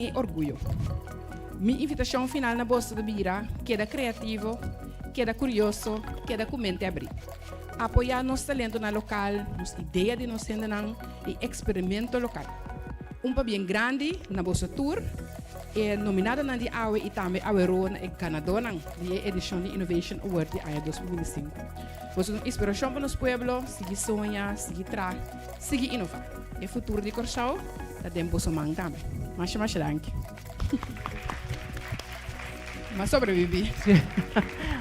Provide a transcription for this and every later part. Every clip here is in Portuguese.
e orgulho. Minha invitação final na Bolsa de Bira queda criativo, queda curioso, queda com mente abrir. Apoiar nosso talento na local, nossa ideia de nos sendenan e experimento local. Bem grande na Bolsa Tour, é nominada na de AWE e também AWERO na Canadá na edição de Innovation Award de AIA 2025. Você uma inspiração para os pueblos, seguir sonhar, seguir seguir inovar. E futuro de Corsau, da tempo somang também. Mas danke. Mas sobrevivi.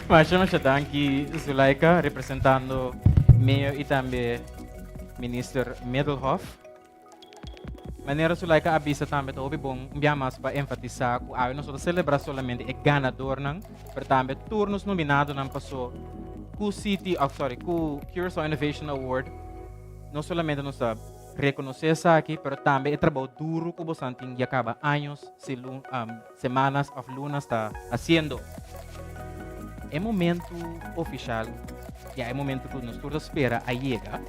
Mas danke, Zuleika, representando Mayor e também Minister Middelhoff. Maneira Zuleika avisa também que é bom mais para enfatizar que a nossa celebração solamente é ganador, mas também turnos nominados não passou com o Curaçao Innovation Award, não somente nos reconhecer isso aqui, mas também é trabalho duro que você tem que acaba anos, semanas ou lunas está fazendo. É momento oficial, e é momento que nós todos espera a chegar.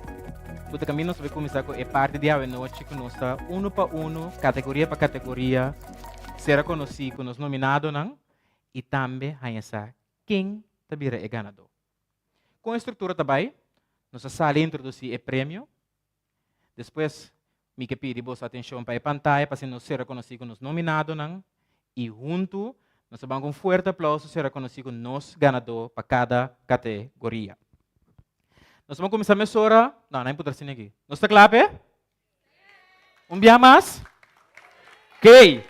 Porque também nós vamos começar com a parte de a noite que nós está para categoria para categoria, será conhecido com os nominados e também essa quem também é ganador. Com a estrutura também, nós sala introduzir o prêmio. Depois, me que pedir vossa atenção para a pantalla para nós ser reconhecidos com os nominados e junto nós vamos com um forte aplauso ser reconhecidos com os ganadores para cada categoria. Nós vamos começar a mesura. Não é poder assim aqui. Nós está claro? Dia mais? Ok.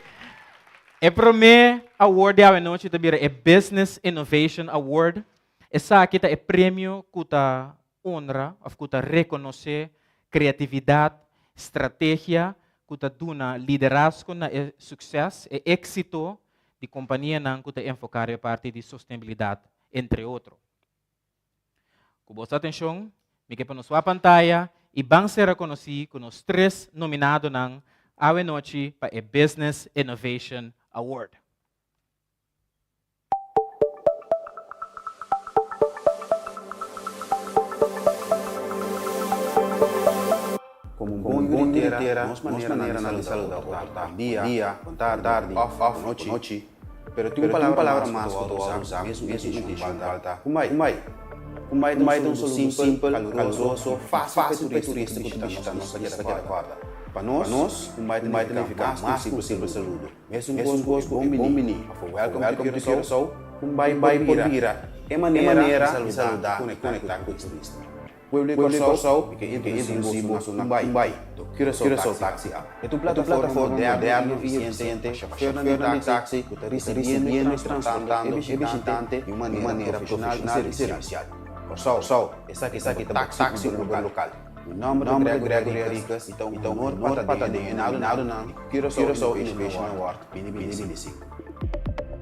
O primeiro award da noite é Business Innovation Award. Essa aqui é o prêmio que está honra, que está reconhecer criatividade, estratégia, que está dando liderazgo na sucesso e êxito de companhia que está enfocada a parte de sustentabilidade, entre outros. Com vossa atenção, me que na sua pantalla e vão ser reconhecidos com os 3 nominados a noite para o Business Innovation Award. Como um bom inteira, nos maneira de saludar dia, tarde, off, noite. Pero tem uma palavra mais que eu usar, mesmo falta. Kumbai é um simples, caloroso, fácil para turista que visita nossa quarta. Para nós, Kumbai tem que ficar mais que um saludo. Mesmo um gosto bom menino. Welcome to Curaçao. Kumbai por vira. É maneira de saludar, conectar com o turista. Pueblo Curaçao, que introduzimos na Kumbai, do Curaçao Taxi App. É uma plataforma moderna e eficiente, chauffeur de táxi, motorista bien transportando e visitante de maneira profissional e servicial. Curaçao, essa aqui é táxi local. O nome é Gregory Ricas, então honor para ter nominado Curaçao Innovation Award 2025.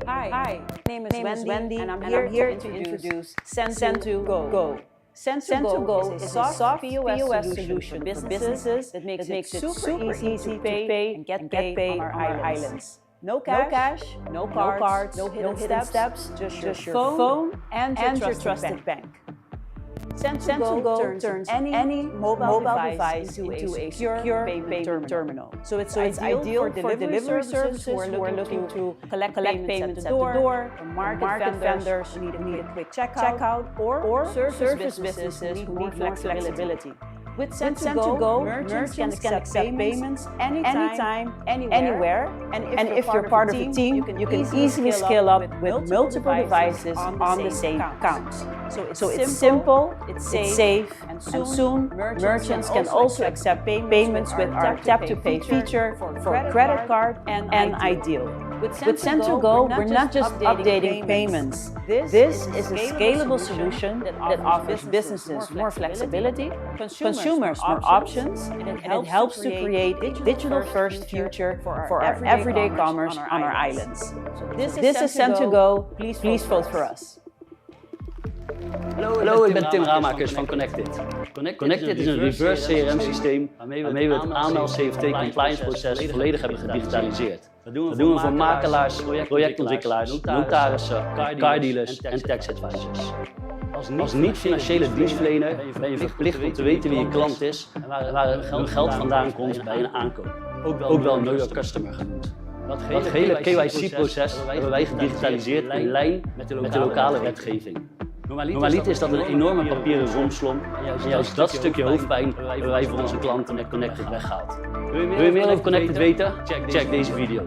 Hi, my name is Wendy, and I'm here to introduce Send2Go. Send2Go is a soft POS solution for businesses that makes it super easy to pay and get paid on our islands. No cash, no cards, no hidden steps, just your phone and your trusted bank. Send2Go turns any mobile device into a secure payment terminal. So it's ideal for delivery services who are looking to collect payments at the door, or market vendors who need a quick checkout, or service businesses who need flexibility. With Send2Go, merchants can accept payments anytime, anywhere, and if you're part of a team, you can easily scale up with multiple devices on the same account. So it's simple, it's safe, and soon merchants can also accept payments with our Tap to Pay feature for credit card and iDeal. With Send2Go, we're not just updating payments. This is a scalable solution that offers businesses more flexibility, consumers more options, and it helps to create a digital-first future for our everyday commerce on our islands. This is Send2Go. Please vote for us. Hallo, ik ben Tim Ramakers van Connected. Connected is een reverse CRM-systeem waarmee we het AML-CFT-compliance-proces volledig hebben gedigitaliseerd. Dat doen we voor makelaars, projectontwikkelaars, notarissen, cardealers en tax advisors. Als niet-financiële dienstverlener ben je verplicht om te weten wie je klant is en waar hun geld vandaan komt bij een aankoop. Ook wel Know Your Customer genoemd. Dat hele KYC-proces hebben wij gedigitaliseerd in lijn met de lokale wetgeving. Normaliter is dat een enorme papieren romslomp en juist dat stukje hoofdpijn hebben wij voor onze klanten met Connected weggehaald. Wil je meer over Connected weten? Check deze video.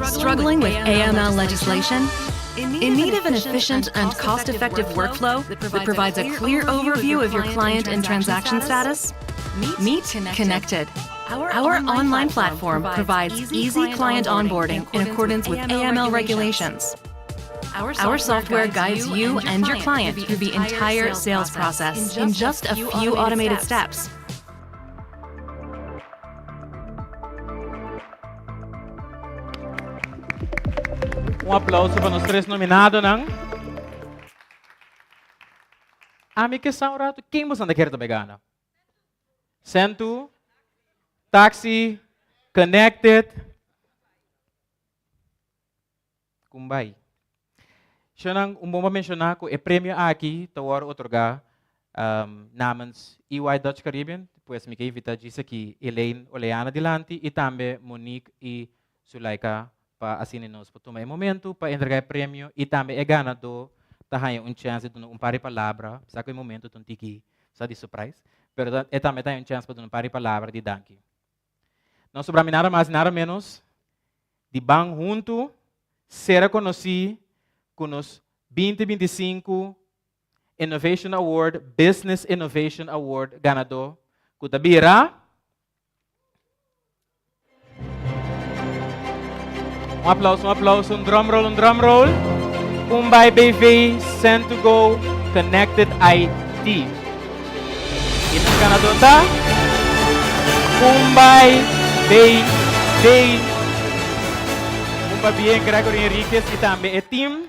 Struggling with AML legislation? In need of an efficient and cost-effective workflow that provides a clear overview of your client and transaction status? Meet Connected. Our online platform provides easy client onboarding in accordance with AML regulations. Our software guides you and your client through the entire sales process in just a few automated steps. Aplauso para os três nominados, não? A minha questão é quem você anda querendo pegar? Centro, Taxi, Connected, Kumbay. Siya bom mencionar que o prêmio aqui está otorgado namens EY Dutch Caribbean, pois me invita disso aqui Elaine Oleana Dilante e também Monique e Sulaika para assinar-nos para tomar momento para entregar o prêmio e também é ganador tem chance de dar par de palavras, sabe que momento tem que ser de surprise, mas é também tem chance para dar par de palavras de danke. Não sobra nada mais nada menos de bang junto ser conhecido com os 2025 Innovation Award, Business Innovation Award ganador, Kutabira. Um aplauso, drum roll. Kumbay BV, Send to Go, Connected IT. Ito ganador ta? Kumbay BV. Kumbay bien Gregory Enriquez e também o team.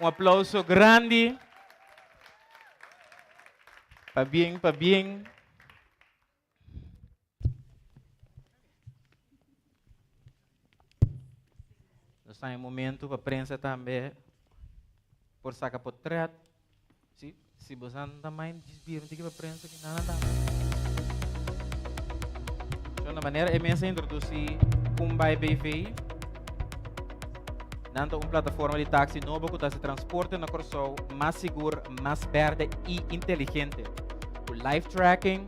Aplauso grande. Pa bien. Está em momento para a prensa também por sacar portrait. Se você também desvia para a prensa que nada dá. De uma maneira imensa introduzir Kumbay BV. Nanta plataforma de táxi novo que está se transporte na Corsol mais seguro, mais verde e inteligente. O live tracking,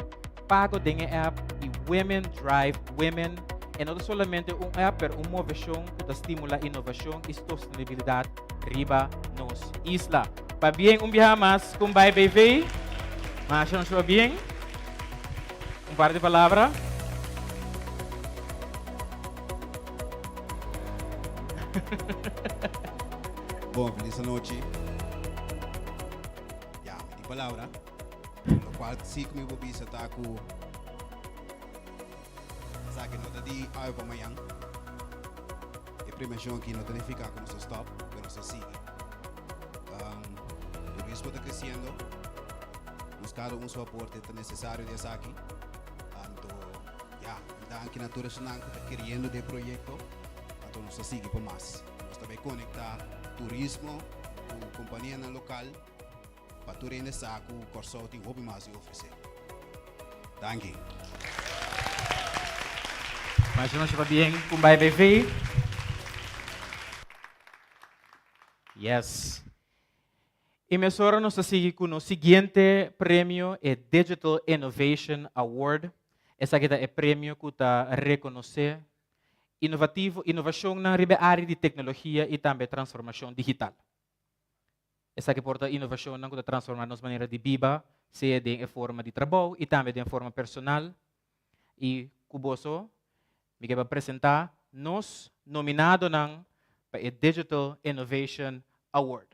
pago de app e Women Drive Women. E não somente app, mas uma versão que estimula a inovação e sustentabilidade riba nos isla. Para bem, viaje mais com Kumbay BV. Mas não está bem. Par de palavras. Bom, feliz noite. Ya, di palabra. Lo cual sí que me voy a estar con sa que no te di algo para mañana. E primeiro aqui não tem ficar com nosso stop, pero se sigue. O risco está crescendo. Buscar seu aporte é necessário de aqui. Então, ya, da aqui na nacional que está querendo de projeto, então não se sigue por mais. Nós também conectar turismo com companhia local para tu rende saco o Corsol tem hobby mais a oferecer. Danke. Mas não está bem Kumbay BV. Yes. E me sora nos sigue com o seguinte prêmio, é Digital Innovation Award. Essa aqui é o prêmio que está reconhecer inovação na área de tecnologia e também transformação digital. Essa que porta inovação na que transformar nossa maneira de viver, seja de forma de trabalho e também de forma personal. E Kuboso, me quer apresentar nos nominado para o Digital Innovation Award.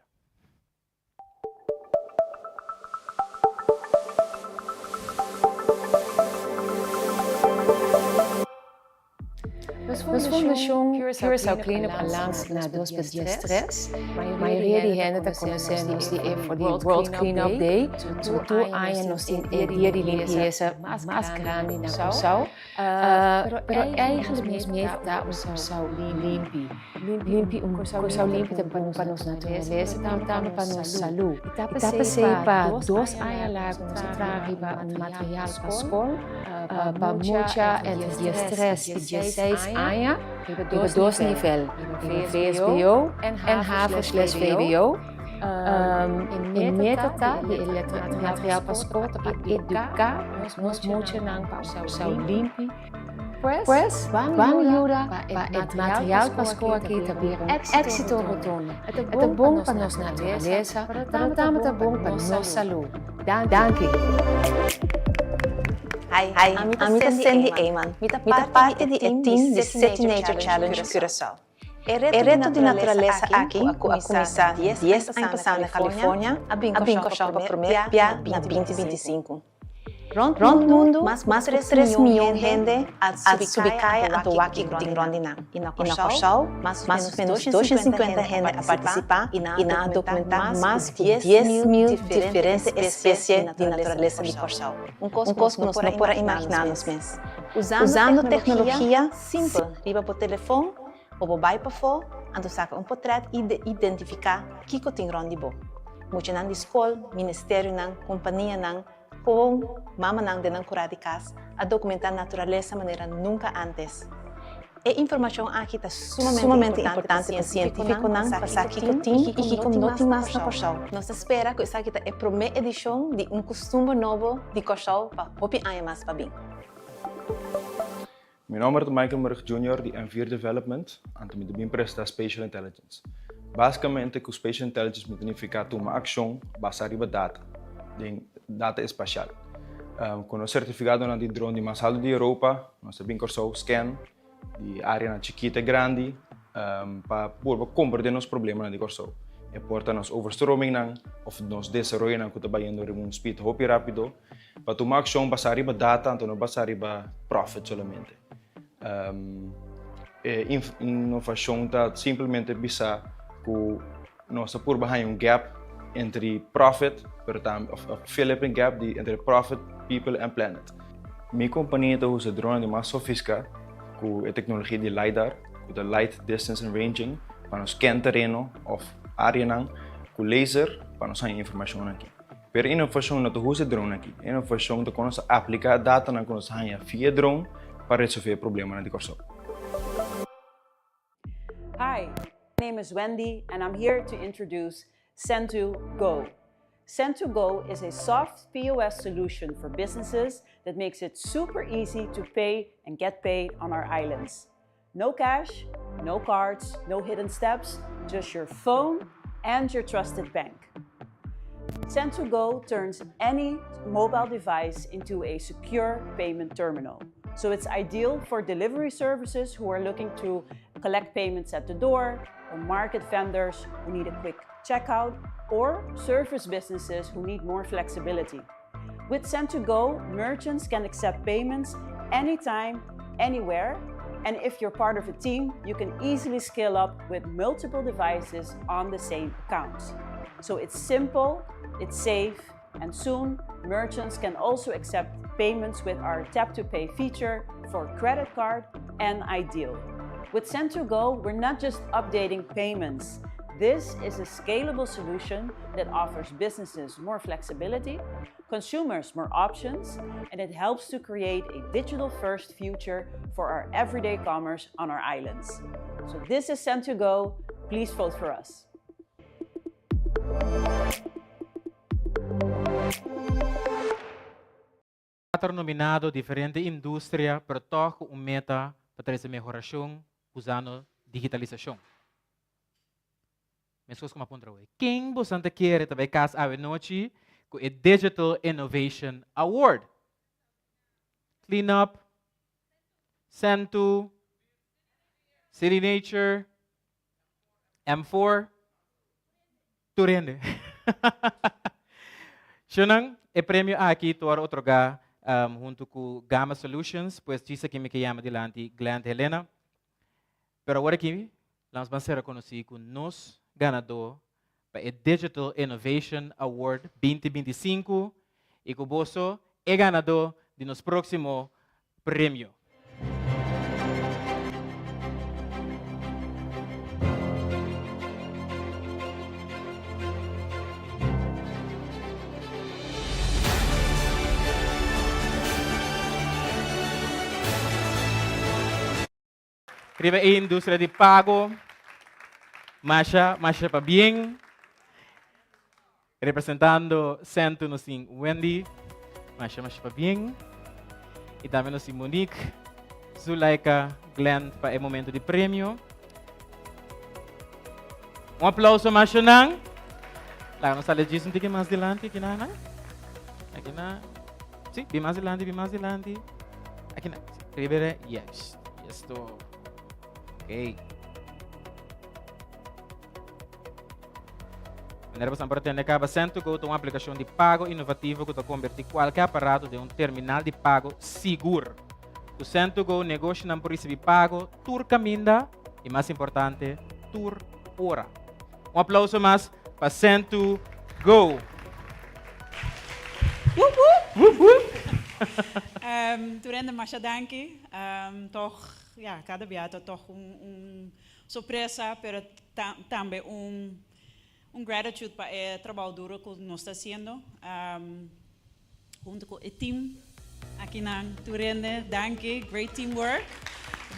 Nos Fundação Curaçao Cleanup Alliance na 2023, maioria de gente está conhecendo de World Cleanup Day, tu nos tem dia de limpeza mais grande na Curaçao, pero eigenlijk mesmo dá Curaçao limpo, Curaçao limpo é bom para nossa natureza, também para nossa saúde. E está para 2 anos largo, concentrado em material para escola, para muita entre dia 3 e dia 6 AYA, hebben dois nível. VSBO en HAVO/VWO. In metata, de materiaal passport, educa, nos moche nang sau limpi. Pues, quando yura pa material passport aqui tabir éxito rotondo. É bom para nós natureza, para também é bom para nossa saúde. Danke. Hi, I'm Sandy Eyman, parte di team di City Nature Challenge Curaçao. E reto di naturaleza aqui, com a comissão 10 anos passando na Califórnia, a Bincochão para prometer na 2025. Rond mundo, mais de 3 milhões de gente a subcaia a toaki com Rondina. E na Cochau, mais ou menos 250 gente a participar e a documentar mais de 10 mil diferentes espécies de natureza de Cochau. Coisa que nós não podemos imaginar nos meses. Usando tecnologia simples, riba por telefone, ou por by para fora, ando saca portrait e identificar que tem Rondi bo. Muito na escola, ministério na companhia na com mama nang de nang curadikas a documentar a natureza de maneira nunca antes. E informação aqui está sumamente importante para o científico nang passar aqui com tim e que com não tem mais na Cochau. Nós espera que essa aqui é a primeira edição de costume novo de Cochau para hopi aia mais para bem. Mijn naam is Michael Murg Jr. de M4 Development en de BIM presta Spatial Intelligence. Basicamente, com Spatial Intelligence significa uma ação baseada em data espacial. Com o certificado de drone mais alto da Europa, nós temos scan de área chiquita e grande para compreender os problemas de Corsou. E porta nos overstroming ou nos desenvolvimento que está indo a speed muito rápido para tomar ação baseada em data, então não baseada em profit somente. Inovação está simplesmente bisa que nós por baixo gap entre profit, Philippine gap entre profit, people and planet. Minha companhia usa drone mais sofisticada com a tecnologia de LiDAR, com a Light Distance and Ranging, para nos scan terreno ou área com laser para nos ter informação aqui. Pero inovação não usa drone aqui. Inovação é quando aplicar data na quando nós via drone para resolver problemas de Corsou. Hi, my name is Wendy and I'm here to introduce Send2Go. Send2Go is a soft POS solution for businesses that makes it super easy to pay and get paid on our islands. No cash, no cards, no hidden steps, just your phone and your trusted bank. Send2Go turns any mobile device into a secure payment terminal. So it's ideal for delivery services who are looking to collect payments at the door, or market vendors who need a quick checkout, or service businesses who need more flexibility. With Send2Go, merchants can accept payments anytime, anywhere, and if you're part of a team, you can easily scale up with multiple devices on the same account. So it's simple, it's safe, and soon merchants can also accept payments with our Tap to Pay feature for credit card and iDEAL. With Send2Go, we're not just updating payments. This is a scalable solution that offers businesses more flexibility, consumers more options, and it helps to create a digital-first future for our everyday commerce on our islands. So this is Send2Go. Please vote for us. Nominado diferente indústria para tocar meta para trazer melhoração usando digitalização. Mesmo como aponta hoje. Quem você quer também casa a noite com o Digital Innovation Award. Cleanup, Send2, City Nature, M4, Turende. Xunang, o prêmio aqui para otorgar junto com Gamma Solutions, pues dice que me llama delante Glenn Helena. Pero agora aqui, vamos ser reconhecidos com nos ganador para o Digital Innovation Award 2025 e com você é ganador de nosso próximo prêmio. Riba a indústria de pago. Masha pa bien. Representando Centro nos tem Wendy. Masha pa bien. E também nos tem Monique, Zulaika, Glenn para o momento de prêmio. Aplauso Masha nang. Lá nos sale disso um pouquinho mais adiante aqui na. Aqui na. Sim, bem mais adiante. Aqui na. Ribere, yes. Estou. Ok. Nós pretende que Centro Go uma aplicação de pago inovativa que converte qualquer aparato de terminal de pago seguro. O Centro Go negocia não por receber pago, tur caminda e mais importante, tur hora. Aplauso mais para Centro Go. Turende Masha danki. Toch, ja, cada beato toch surpresa, pero também gratitude para o trabalho duro que nós está fazendo. Junto com o time aqui na Turende, danke, great teamwork.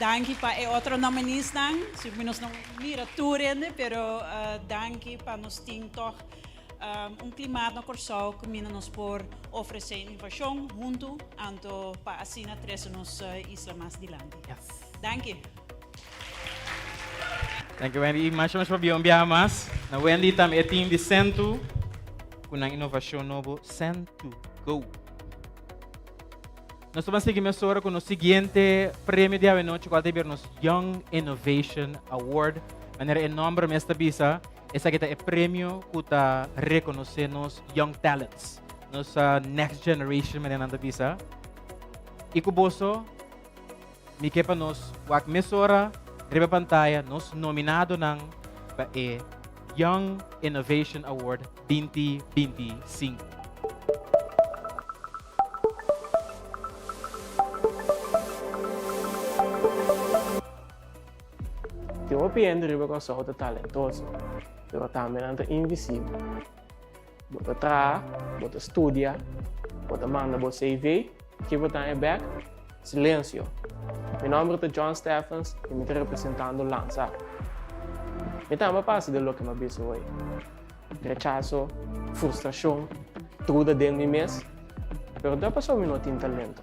Danke para outros nominees dan. Se nós não mira Turende, pero danke para nós ter toch clima no Corsal que nos por oferecer inovação junto anto para assim trazer nos isla mais adiante. Danke. Thank you, Wendy. Mais para biar mas. Na Wendy também é time de Centro com uma inovação novo Centro Go. Nós vamos seguir agora com o seguinte prêmio de a noite, qual é nos Young Innovation Award. Maneira em nome desta bisa, esse aqui é o prêmio que está reconhecendo nos Young Talents, nossa Next Generation, maneira nesta bisa. E com bolso, me quepa nos wak mesora Riba pantalla, nos nominado ng Young Innovation Award 2025. Eu penso que eu sou talentoso, pero também é invisível. Você trabalha, você estuda, você manda você CV, que você é back, silêncio. Meu nome é John Stephens e me estou representando Lanza. Eu também passo de lo que eu penso hoje. Rechazo, frustração, tudo dentro de mim mesmo. Mas da pessoa não tem talento.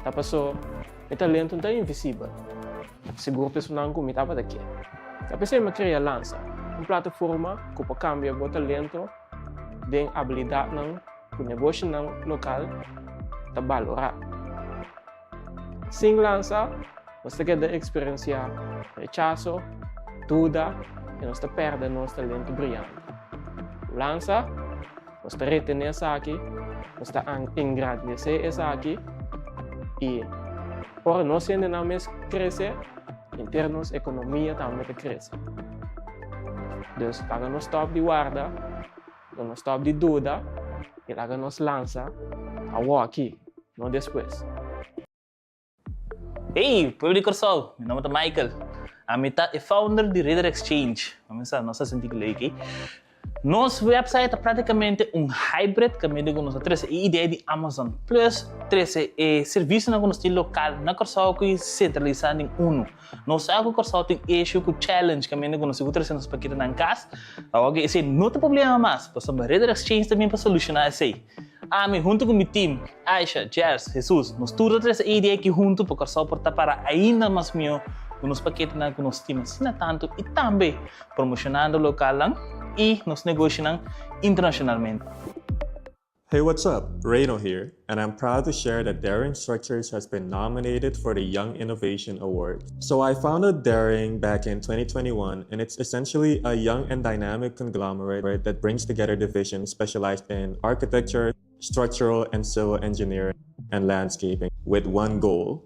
Da pessoa, meu talento não é invisível. Seguro a pessoa não me estava daqui. Da pessoa me cria Lanza, uma plataforma que pode cambiar o talento de habilidade que o negócio local está valorar. Sem Lanza, você quer experienciar rechazo, dúvida e você perde nosso talento brilhante. Lanza, você retener isso aqui, você engrandecer isso aqui e por nós ainda não crescer, em termos de economia também cresce. Então, para nós stop de guarda, nós stop de dúvida e para nós lança a aqui, não depois. Hey, pueblo de Corsal, meu nome é Michael. A meta é founder de Reader Exchange. Vamos lá, nossa sentir aqui. Nosso website é praticamente hybrid que me digo nós traz ideia de Amazon Plus, traz serviço na nosso local na Corsal que centralizado em uno. Nós algo Corsal tem issue com challenge que me digo nós traz nos paquetes na casa. Agora esse não tem problema mais, passamos Reader Exchange também para solucionar esse. Junto com o meu time, Aisha, Jers, Jesus, nós todos essa ideia aqui junto para suportar para ainda mais melhor os paquetes que nós temos, não tanto e também promocionando local e nos negociando internacionalmente. Hey, what's up? Reno here, and I'm proud to share that Daring Structures has been nominated for the Young Innovation Award. So I founded Daring back in 2021, and it's essentially a young and dynamic conglomerate that brings together divisions specialized in architecture, structural and civil engineering, and landscaping with one goal: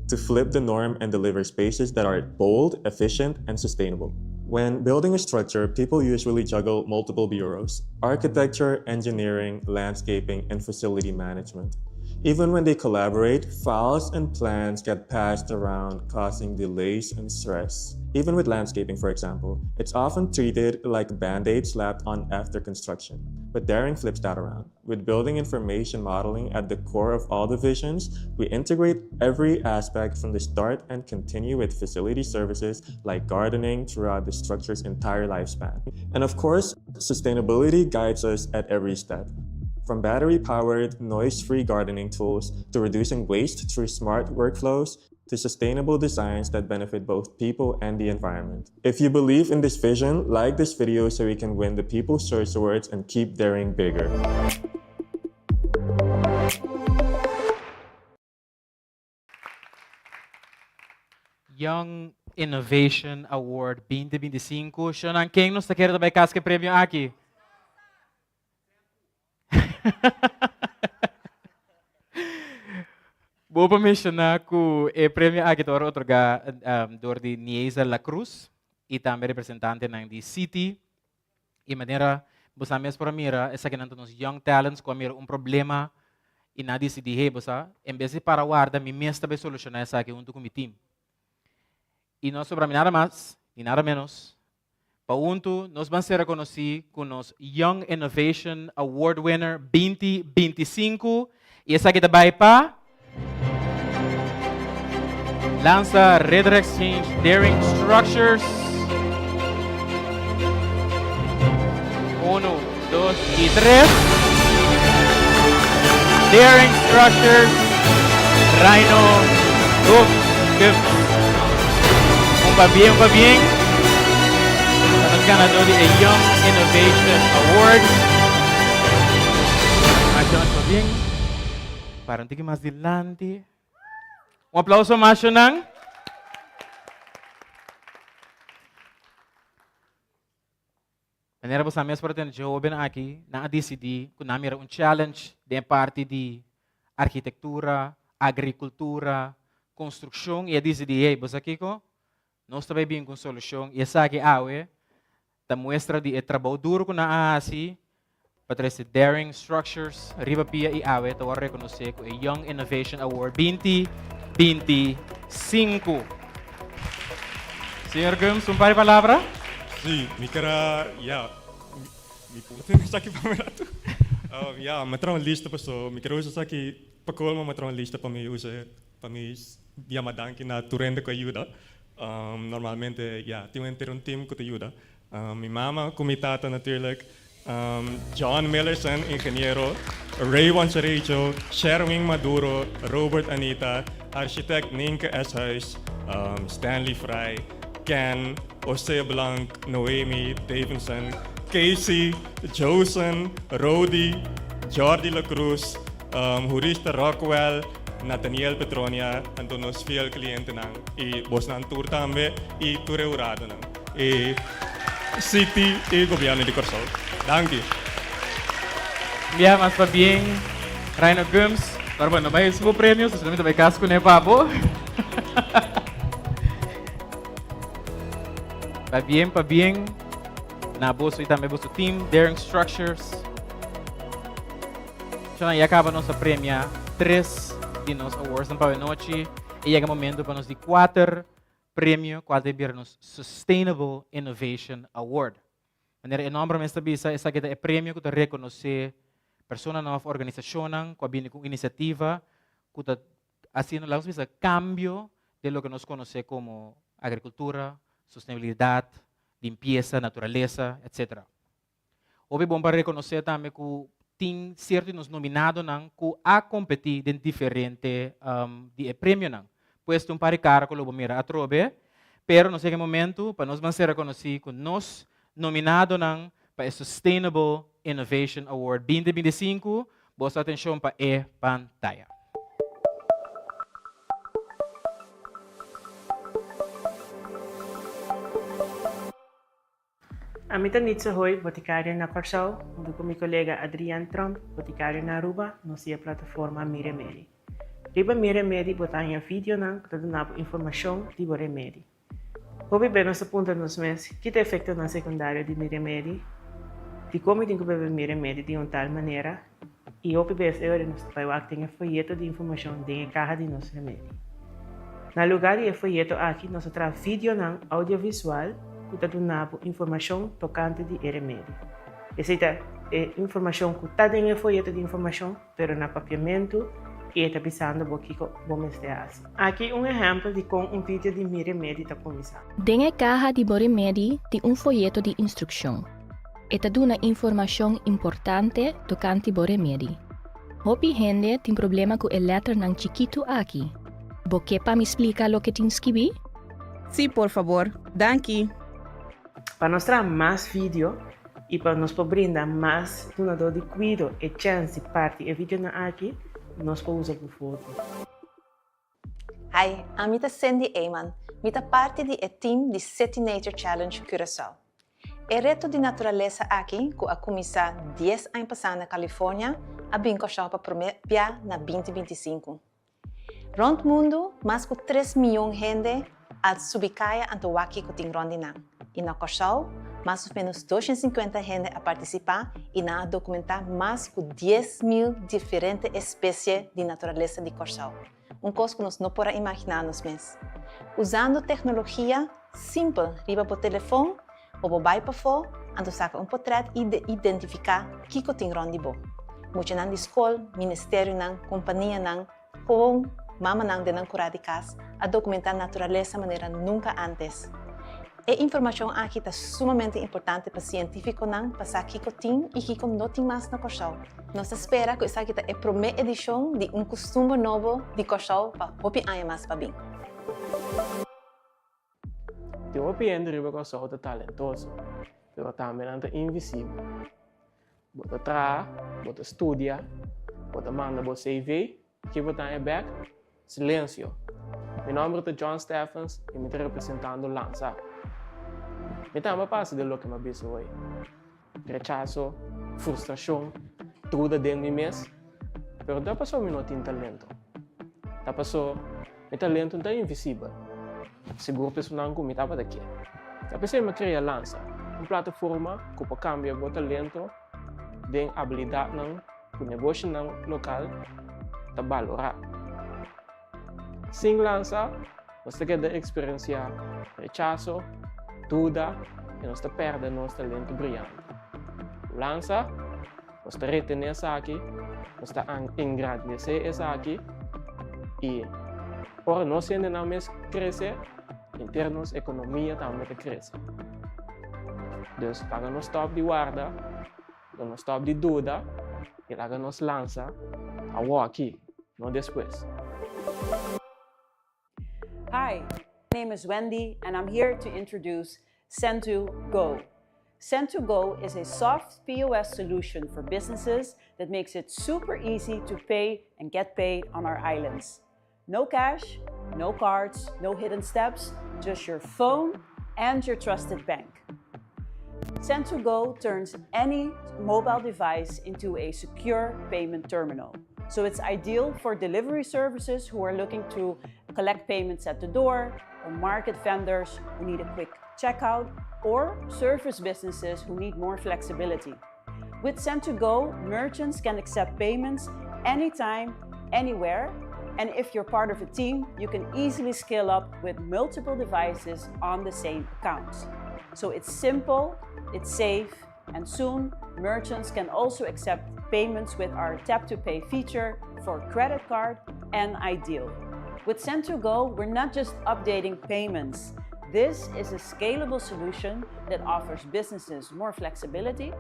to flip the norm and deliver spaces that are bold, efficient, and sustainable. When building a structure, people usually juggle multiple bureaus: architecture, engineering, landscaping, and facility management. Even when they collaborate, files and plans get passed around, causing delays and stress. Even with landscaping, for example, it's often treated like Band-Aid slapped on after construction. But Daring flips that around. With building information modeling at the core of all divisions, we integrate every aspect from the start and continue with facility services like gardening throughout the structure's entire lifespan. And of course, sustainability guides us at every step. From battery-powered, noise-free gardening tools to reducing waste through smart workflows to sustainable designs that benefit both people and the environment. If you believe in this vision, like this video so we can win the People's Choice Awards and keep Daring bigger. Young Innovation Award 2025. Siya ang quem nos quer também casca prêmio aqui. Vou mencionar que o prêmio aqui foi otorgado por Niesa La Cruz e também representante da City. E maneira, você mesmo para mira, essa que nós young talents com problema e na decidir, você, em vez de para guardar, me mesmo também solucionar essa aqui junto com o time. E nós sobre nada mais e nada menos. Paunto, nós vamos ser reconhecidos como os Young Innovation Award Winner 2025. E essa aqui também para lança Redder Exchange Daring Structures. 1, 2 y 3. Daring Structures Rhino un va bien. Los ganadores de Young Innovation Award. Va bien. Para un tigre más adelante. Un aplauso más, Shonang. Manera po sa amin para tayo jovem aqui, na decidi kung namin un challenge de parte de arquitetura, agricultura, construção e decidi, hey, bosa Kiko, nós também bem com solução e essa aqui awe, ta muestra de trabalho duro ko na asi, para esse Daring Structures, riba pia e awe, tawar reconhecer ko Young Innovation Award 2025. Senhor Gums, um par de palavras? Sí, mi cara, mi putin está aqui para mim. Me trago uma lista pessoal, mi cara usa aqui para colmo, me trago uma lista para mim usar, para mim madanki na turende com ajuda. Normalmente, tenho ter team que te ajuda. Mi mama, comitata natuurlijk, John Millerson, ingeniero, Ray Wancharejo, Sherwin Maduro, Robert Anita, architect Ninke Eshuis, Stanley Fry, Ken, Jose Blanc, Noemi Davidson, Casey, Josen, Rodi, Jordi La Cruz, Jurista Rockwell, Nathaniel Petronia, en toen ons veel cliënten nang, e bos nang tour tambe, e tour eurado nang, e City, e governo de Corsol. Dank je. Bien, más va bien. Rhino Gums, pero bueno, vai subir premios, solamente vai casco ne papo. Pa bien. Na bolsa e também bolsa team, Daring Structures. Então, aí acaba nossa premia 3 de nos awards na Pau Noite. E chega o momento para nos de 4 prêmio, 4 nos Sustainable Innovation Award. Maneira enormemente sabisa, essa aqui é prêmio que te reconhecer pessoa na organização, com a iniciativa, que te assim nós visa cambio de lo que nos conhece como agricultura, sustentabilidade, limpeza, natureza, etc. Houve bom para reconhecer também que tem certos nominados que a competir em diferentes de prêmio não. Puesto para cara que lo mira a trobe, pero no sei que momento para nós vamos ser reconhecidos que nós nominado para o Sustainable Innovation Award 2025. Boa atenção para a pantalla. Amita Nitsa Hoy, boticário na Corsol, junto com meu colega Adrian Trump, boticário na Aruba, nossa plataforma Miremedi. Riba Miremedi botar vídeo que dá informação de Miremedi. Houve bem nossa ponta nos meses, que tem efeito na secundária de Miremedi, de como tem que beber Miremedi de uma tal maneira, E o PBS nos vai ter folheto de informação de caja de nosso remédio. Na lugar de folheto aqui, nós traz vídeo não audiovisual que está dando informação tocante de remédio. Essa é informação que está dentro do folheto de informação, pero na papiamento e está pensando que vamos ter assim. Aqui exemplo de como vídeo de remédio está começando. Dentro da caja de remédio tem folheto de instrução. Esta dá informação importante tocante ao remédio. Hopi gente tem problema com a letra não chiquito aqui. Você pode me explicar o que tem escrito? Sim, por favor. Danke. Para mostrar mais vídeo e para nos brindar mais donador de cuidado e chance de parte e vídeo aqui, nós podemos usar por foto. Hi, I'm Cindy Eyman, parte do team de City Nature Challenge Curaçao. O reto de natureza aqui, que a começar 10 anos passado na Califórnia, a Bincochao para prometer na 2025. Rond o mundo, mais de 3 milhões de gente a subicaia antawaki que tem rondinang. E na Cochao, mais ou menos 250 gente a participar e a documentar mais de 10.000 diferentes espécies de natureza de Cochao. Coisa que nós não podemos imaginar nos mesmos. Usando tecnologia simples, riba por telefone, ou por bypassfone, ando saca portrait e identificar o que tem rondi bo. Muito na escola, ministério nan, companhia nan, com mama nan de nan curar de casa, a documentar a natureza de maneira nunca antes. A informação aqui está sumamente importante para o científico nan, para que tem e que não tem mais na Cochao. Nós espera que essa aqui é a primeira edição de costume novo de Cochao para hopi anos mais para bem. De hopi driba Cochao é talentoso, mas também é invisível. Você trabalha, você estuda, você manda você CV, que você é back, silêncio. Meu nome é John Stephens e me estou representando Lanza. Me também passa de lo que me abiso hoje. Rechazo, frustração, tudo dentro de mim mesmo. Mas da pessoa não tem talento. Da pessoa, meu talento não é invisível. Seguro pessoal não me estava daqui. Da pessoa me cria Lanza, uma plataforma que pode cambiar o talento de habilidade não, o negócio não local, está valorar. Sem Lanza, você quer experienciar rechazo, dúvida e nós perdemos nosso talento brilhante. Lança, nós reter essa aqui, nós engrandecer essa aqui e por nós ainda não mais crescer, em termos de economia também cresce. Então, para nós stop de guarda, nós stop de dúvida e para nós lança a aqui, não depois. Hi, my name is Wendy, and I'm here to introduce Send2Go. Send2Go is a soft POS solution for businesses that makes it super easy to pay and get paid on our islands. No cash, no cards, no hidden steps, just your phone and your trusted bank. Send2Go turns any mobile device into a secure payment terminal. So it's ideal for delivery services who are looking to collect payments at the door, or market vendors who need a quick checkout, or service businesses who need more flexibility. With Send2Go, merchants can accept payments anytime, anywhere, and if you're part of a team, you can easily scale up with multiple devices on the same account. So it's simple, it's safe, and soon merchants can also accept payments with our Tap to Pay feature for credit card and iDeal. With Send2Go, we're not just updating payments. This is a scalable solution that offers businesses more flexibility,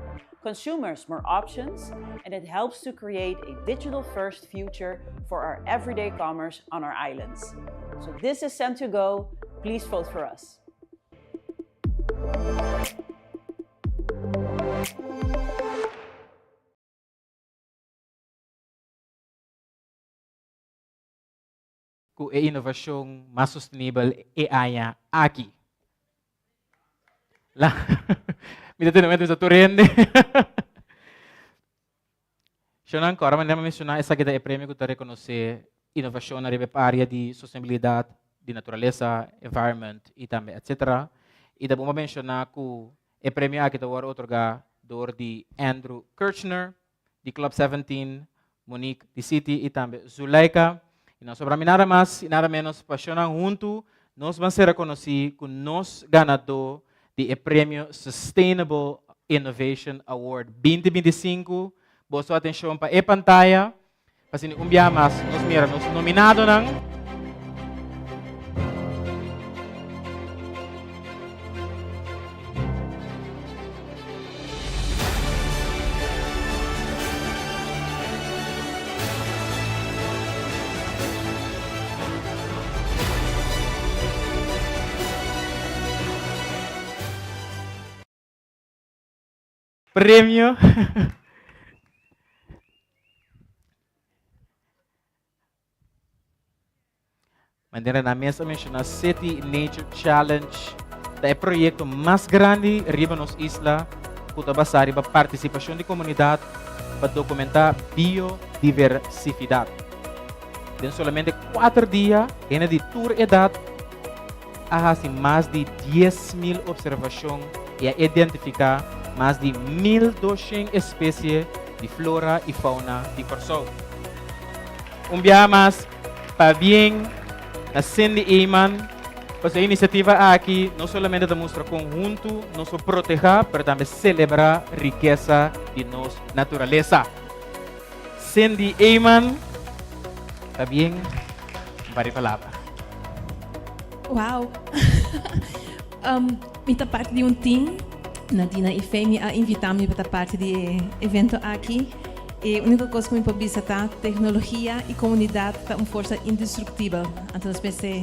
consumers more options, and it helps to create a digital-first future for our everyday commerce on our islands. So this is Send2Go. Please vote for us. Com a inovação mais sustentável é a aqui. Lá, me dá tempo de torrente. Senão agora me lembro mencionar essa que é o prêmio que está reconhecer inovação na área de sustentabilidade, de natureza, environment e também etc. E da vamos mencionar que o prêmio aqui está otorgado de Andrew Kirchner, de Club 17, Monique, de City, e também Zuleika. E nós sobre nada mais e nada menos, apaixonam junto, nós vamos ser reconhecidos com nós ganador do prêmio Sustainable Innovation Award 2025. Boa sua atenção para a pantalla. Para assim, dia mais, nós mira, nós nominado não. Prêmio. Maneira na mesa mencionar City Nature Challenge, é o projeto mais grande riba nos isla, que basar riba participação da comunidade para documentar biodiversidade. Em somente 4 dias, em de tour edad, há mais de 10.000 observações e a identificar mais de 1.200 espécies de flora e fauna de Corsol. Dia mais, para bem, na Cindy Eyman, pues a iniciativa aqui não somente demonstra conjunto, não só proteger, mas também celebrar a riqueza de nossa natureza. Cindy Eyman, está bem? Várias palavras. Uau! Minha parte de team, Nadina e Femi, a invitar-me para parte do evento aqui. E a única coisa que me pode visitar, tecnologia e comunidade, é uma força indestrutível. Então, você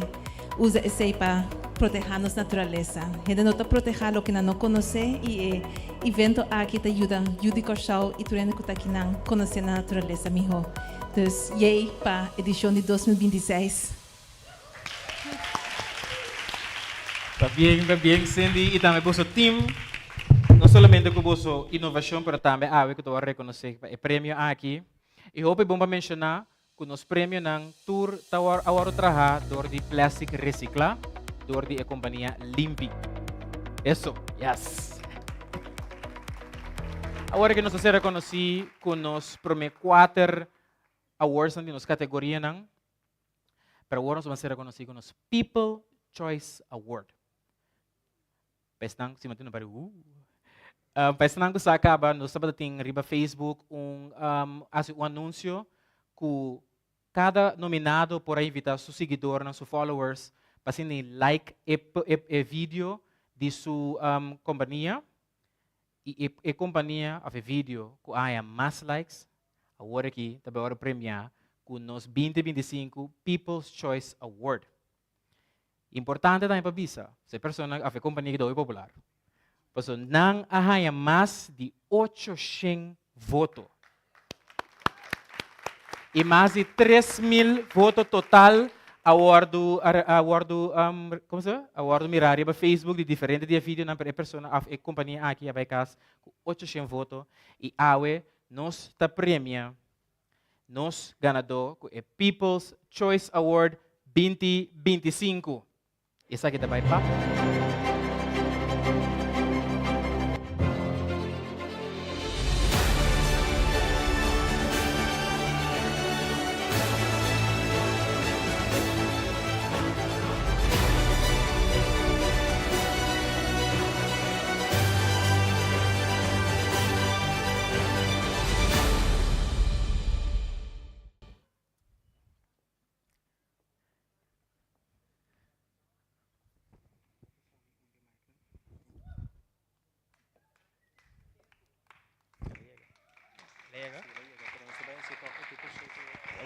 usa isso para proteger nossa natureza. A gente não está protegendo o que não conhece e o evento aqui te ajuda a Corsol e tu que está aqui não conhecer a natureza melhor. Então, yay para a edição de 2026. Está bem, Cindy, e também para o time. Não somente com a inovação, mas também a que eu reconhecer o prêmio aqui. E eu vou mencionar que nos prêmios não tour agora trabalhar door de plástico reciclar, door de companhia Limpi. Isso, yes. Agora que nós vamos reconhecer com nos primeiros 4 awards na nossa categoria não, pero agora nós vamos reconhecer com nos People Choice Award. Pesnang, si Matino baru. Pesnang ko sa acaba, no sábado tem riba Facebook anúncio que cada nominado por invitar seu seguidor, seus followers, para like e vídeo de sua companhia e companhia a vídeo que há mais likes, agora aqui também agora premiar com nos 2025 People's Choice Award. Importante também para bisa, se persona a companhia que é popular. Pois não há mais de 800 votos. E mais de 3.000 votos total awardo como se chama? Awardo mirari para Facebook de diferente de vídeo na persona a companhia aqui vai cas com 800 votos e awe nos ta premia nos ganador com o People's Choice Award 2025. Essa aqui também pa.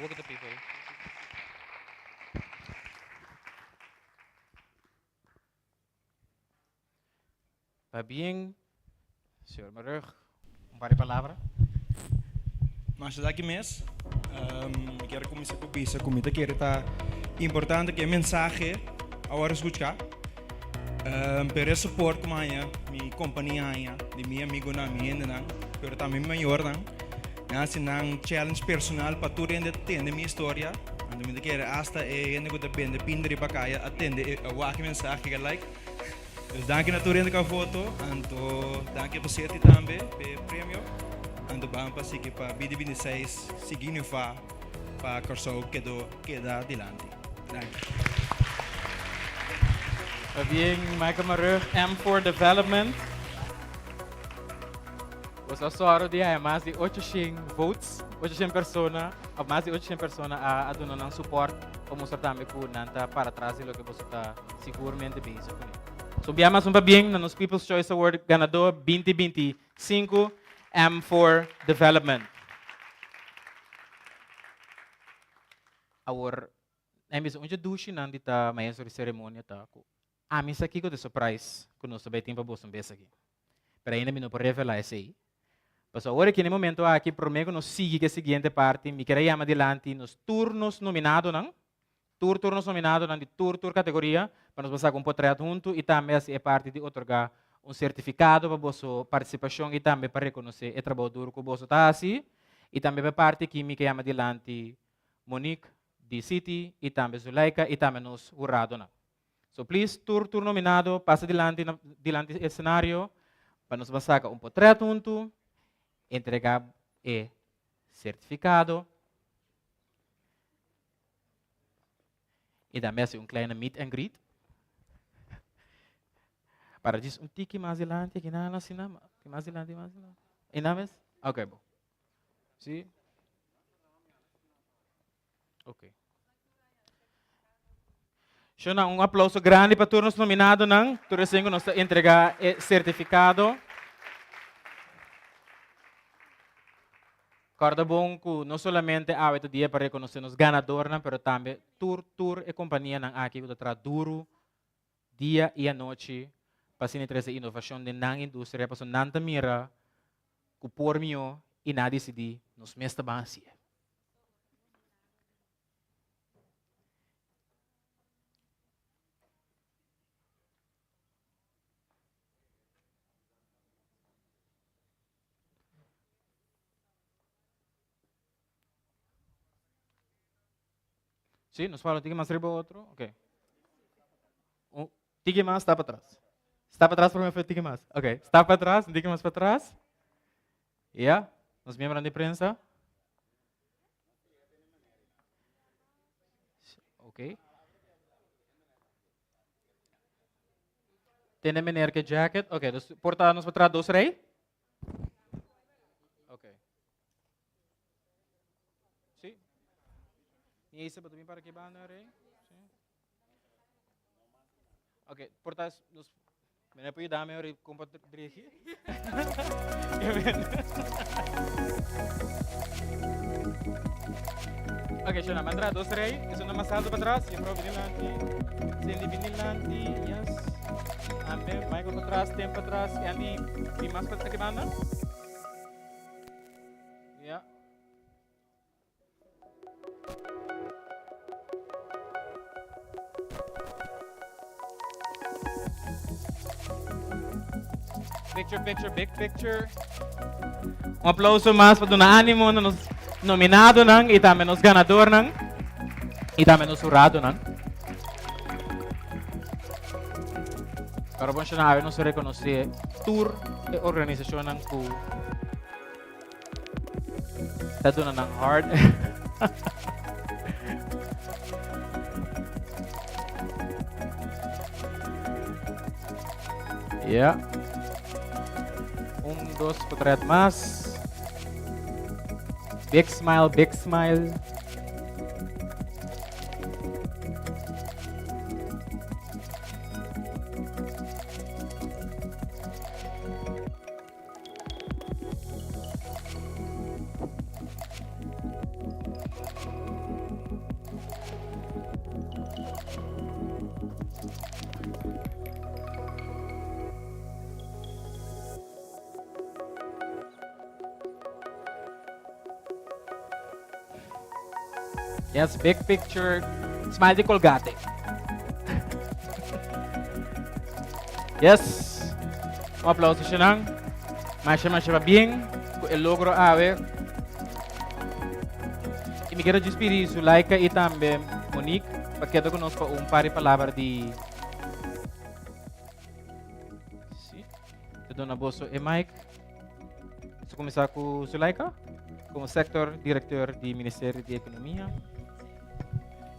Look at the people. Está bien, senhor Marug, par de palavras. Mas daqui mês, quero começar com isso, como te quero tá importante que a mensagem agora escutar. Pero suporte manhã, minha companhia manhã, de meu amigo na minha não, pero também maior não. Nasi nang challenge personal para tu rende atende minha história. Ando me quer hasta ende que depende pindri para caia atende a waki mensagem que like. Dus dank je na tu rende ka foto, anto dank je por ser também pe prêmio. ando bang pa sige pa bidi-bidi-6 sigino fa pa Corsog queda dilante. Bien, Michael Marug, M4 Development. Você só dia mais de 800 votes, 800 pessoas, mais de 800 pessoas a donar suporte para mostrar também que nanta para trás e lo que você está seguramente bem isso. So, bem mais bem na nos People's Choice Award ganador 2025 M4 Development. Agora, emis onde dushi nandita maestro de cerimônia tá ko. Amis aqui com de surprise, que nós também tem para você ver aqui. Pero ainda não pode revelar esse aí. Mas agora que no momento aqui, prometo nos siga que a seguinte parte, me queria chamar adelante nos turnos nominados, não? Turnos nominados na tour categoria, para nós passar com um portreto junto e também é parte de otorgar certificado para a sua participação e também para reconhecer o trabalho duro que você está assim. E também para parte que me queria chamar adelante Monique, de City, e também Zuleika, e também nos jurado, não? So please, tour nominado, passa diante do cenário, para nós passar com um portreto junto, entregar o certificado e também um kleine meet and greet. Para dizer tiki mais adiante, que não é assim, mais adiante. E não é? Ok, bom. Sim? Ok. Um aplauso grande para todos os nominados, não? Todos os nos entregar o certificado. Corda bom que não somente há este dia para reconhecer os ganadores, mas também tour e companhia aqui que está duro dia e a noite para se trazer inovação na indústria, para não mira que por mim e nada decidir nos mesmos bases. Sim, nos fala, tique mais riba outro. Ok. Tique mais, está para trás. Está para trás para mim, foi tique mais. Ok. Está para trás, tique mais para trás. Yeah. Nos membros de prensa. Ok. Tem a menina que jacket. Ok. Porta-nos para trás dos rei. Ok. E isso também para que banner, eh? Ok, portanto, nos me pode dar melhor compartilhar aqui. Ok, já na mandra dos rei, isso na massado para trás, e prova vinilante, sendi vinilante, yes. Ambe, Michael para trás, tempo para trás, e ali, e mais para que banda? Yeah. Big picture. Um aplauso mais para dar ânimo nos nominados e também nos ganadores e também nos jurados. Para bom chamar, nós reconhecer tour e organização que está dando hard. Yeah. Dos portrait mas. Big smile, big smile. Yes, big picture. Smile de Colgate. Yes. Um aplauso siya mas siya bien. El logro ave. E me quero despedir Zuleika e também Monique. Para quedar conosco um par de palavras de... Sim. Te dou na bolsa e Mike. começar com Zuleika, como sector diretor do Ministério da Economia.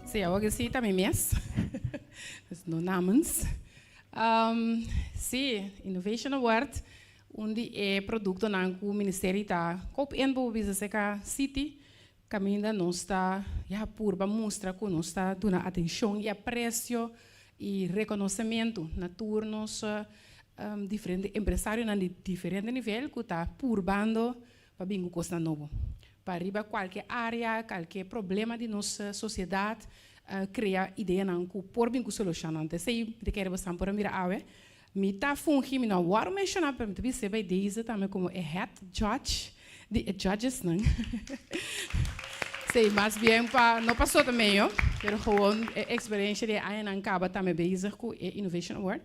Sim, eu sim também mesmo. No namens. Sim, Innovation Award, onde é produto não o Ministério está com em boa business que City caminha nós está por para mostrar que nós está dando atenção e apreço e reconhecimento na turnos diferentes empresários na diferente nível que está purbando para bingo costa novo para arriba qualquer área qualquer problema de nossa sociedade criar ideia não que por bingo solucionante sei de querer você por mira awe me tá fungi me não war mencionar para me perceber deze também como head judge de judges não sei mas bem para não passou também eu pero gewoon experiência de aí não acaba também bezig com Innovation Award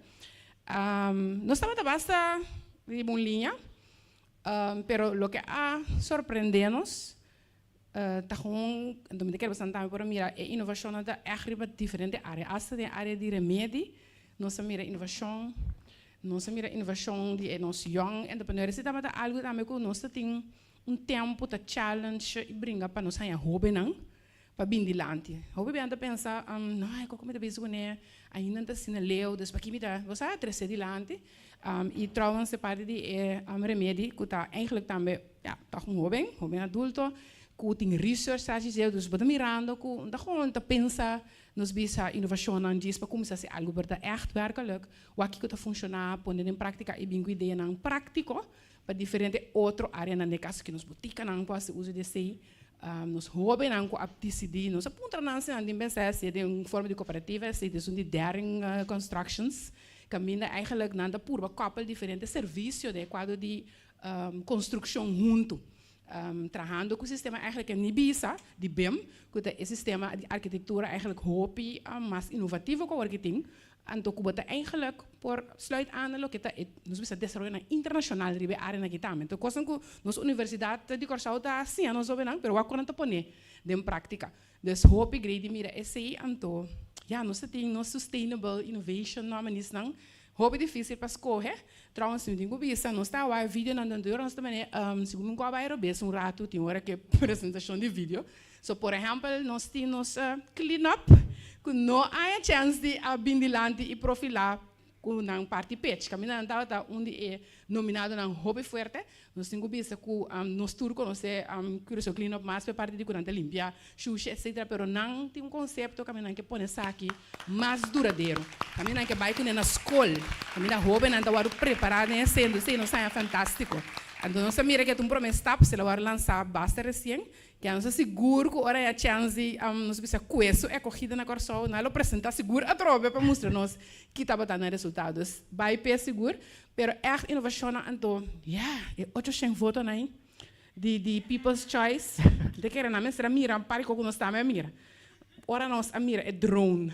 nós estamos basta de uma linha pero lo que sorprende-nos tá com então me quero bastante para mirar inovação da é diferente área essa é a área de remédio nós mira inovação de nós young entrepreneurs se também algo também que nós tem tempo tá challenge e brinca para nós aí hobby não para bem dilante hobby bem anda pensar não é como é bem né ainda tá sendo leu depois que me dá você a trazer dilante e trouwens se parte de remédio que tá eigenlijk também tá com hobby adulto que tem research strategy dus bota mirando que da gewoon te pensa nos bisa inovação não diz para começar a ser algo para echt werkelijk wat que tá funcionar poner em prática e bem ideia não prático para diferente outro área na caso que nos botica não pode uso de sei nos hobby não com aptidão nos aponta não se andem pensar se de uma forma de cooperativa se de de daring constructions caminha eigenlijk na da pura koppel diferente serviço de quadro de construção junto trabalhando com o sistema eigenlijk niet bisa de BIM que é o sistema de arquitetura eigenlijk hobby mais inovativo que o arquiteto então que bota eigenlijk por sluit aan lo que tá nos bisa desarrollar internacional ribe área na kita então coisa que nossa universidade de Curaçao tá assim nós sabemos pero o que não tá poner de prática des hobby grade mira esse então nós tem no sustainable innovation não mas não hobby difícil para escolher trouwens nu digo bisa nós tá lá vídeo na dentro nós também segundo que vai rober rato tem hora que apresentação de vídeo so por exemplo nós temos clean up que não há chance de abindilante e profilar com uma parte pitch caminhando tá onde é nominado na hobby forte nós temos bisa que nós turco nós curioso clean up mais para parte de curante limpar sushi etc pero não tem conceito caminhando que põe aqui mais duradouro caminhando que vai com na escola caminhando hobby não tá o preparado né sendo sei não sai fantástico então nós mira que é promessa step se lá lançar basta recém que nós seguro que ora é a chance nós bisa coeso é corrida na Curaçao não lo apresentar seguro a trova para mostrar nós que tá batendo resultados vai pé seguro pero echt inovação então é 800 votos aí de People's Choice de que na mestra mira para que nós também mira ora nós a mira é drone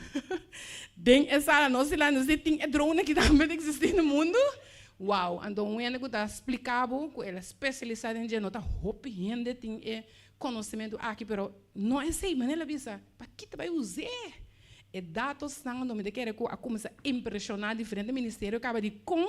den essa nós lá nós tem é drone que também existe no mundo wow então é que tá explicado que ela especializada em nota hobby gente tem conhecimento aqui pero não é sei mas ela bisa para que tu vai usar dados não me quer que a começar a impressionar diferente ministério acaba de com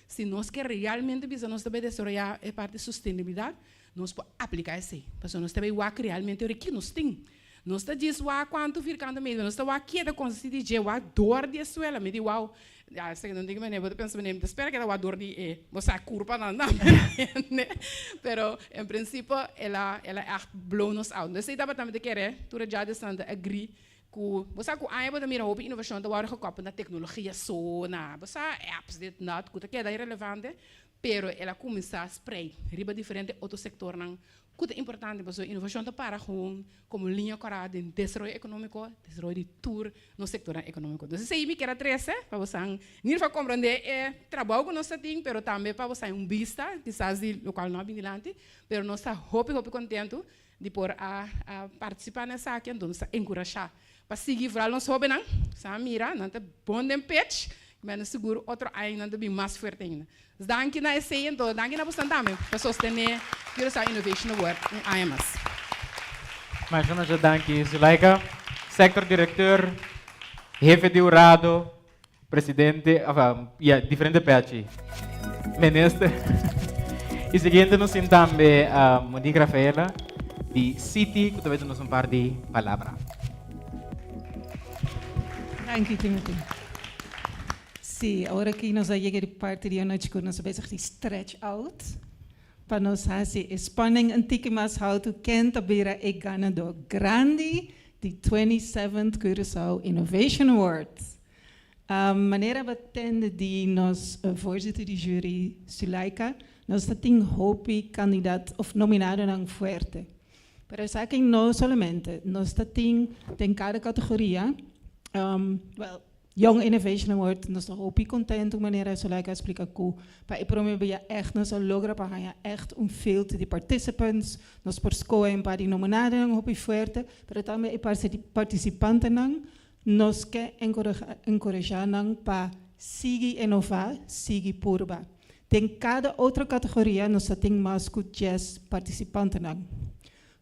se nós quer realmente bisa nós também desarrollar a parte de sustentabilidade nós pode aplicar isso porque nós também vai realmente o que nós tem nós está diz quanto ficando mesmo nós está aqui da consistência de dor de escola me diz wow sei não digo mas eu penso mesmo espera que a dor de você a curva não né pero em princípio ela é blow nos out nós sei também de querer tu já descendo agree que você com aí pode mirar hobby inovação da hora que na tecnologia só na você apps de nada que é irrelevante pero ela começa a spray riba diferente outro setor não que é importante para a inovação para como linha corada de desenvolvimento econômico desenvolvimento de tour no setor econômico então se me quer trazer para você não vai compreender trabalho que nós temos pero também para você vista quizás de local não abundante pero nós está hobby contento de por a participar nessa aqui então nós encorajar para seguir para nós hobby não sabe mira não tá bom de pitch mas seguro outro ainda bem mais forte ainda danke na esse então danke na você também para sostener essa Innovation Award em IMS mas vamos já danke Zuleika sector diretor jefe de jurado presidente diferente patch ministro E seguinte nos tem também a Monique Rafaela, de City, que talvez nos um par de palavras. Dank u, Timothy. Sim, agora que nós vamos chegar à parte de noite, nós vamos fazer stretch out. Para nós fazer spanning antieke mas how to kent abira e ganador grande de 27th Curaçao Innovation Awards. Maneira batende de nós voorzitter de jury Sulaika, nós temos hope candidato of nominado nang fuerte. Pero isso aqui não somente, nós temos em cada categoria, Young Innovation Award, nós estamos hope contente maneira Sulaika explica que para o promover echt nós logra para ganhar echt field de participantes, nós por escolher para de nominado nang hope fuerte, pero também para de participantes nang nós que encorajar nang para seguir inovar, seguir purba. Em cada outra categoria, nós temos mais que 10 participantes.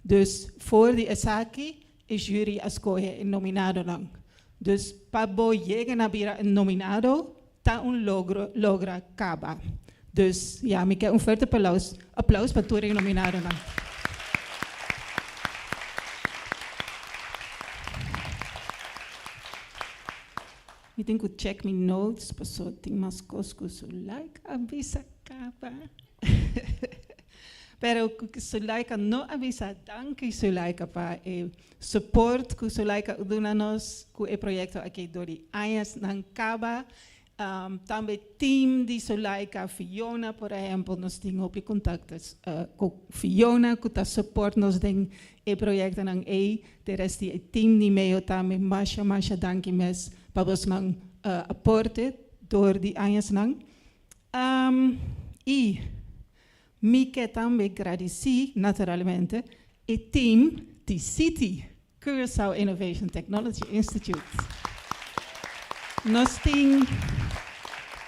Dus voor die esaki, is jury escolher een nominado. Dus para chegar na bira een nominado, tá logra acaba. Dus ja, me quer forte applaus para tu nominado. Eu tenho que check my notes, passou tem mais coisas que Sulaika avisa acaba. Pero que Sulaika não avisa, danke Sulaika para o suporte que Sulaika dá nos com o projeto aqui do anos não acaba. Também team de Sulaika, Fiona, por exemplo, nós temos contactos com Fiona, que está suporte nos tem o projeto não é, de resto o team de meio também, masha danke mes para os não aporte door die anos não. E me quer também agradecer, naturalmente, o team de City, Curaçao Innovation Technology Institute. Nós temos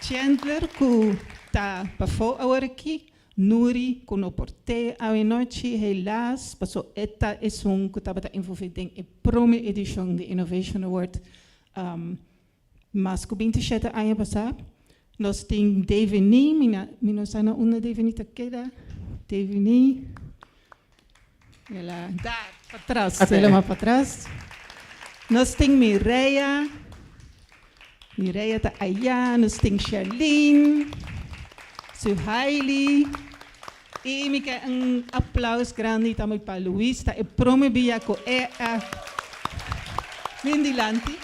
Chandler, que está para fora aqui, Nuri, que não portei a noite, helaas, passou esta é que estava envolvido na primeira edição de Innovation Award, mas que 27 anos passado. Nós temos Devini, minha sana uma Devini taquera, Devini, ela dá para trás, ela vai para trás. Nós temos Mireia está aí, nós temos Charlene, Suhaili, e me quer aplauso grande também para Luís, está promovida com a Lindilante.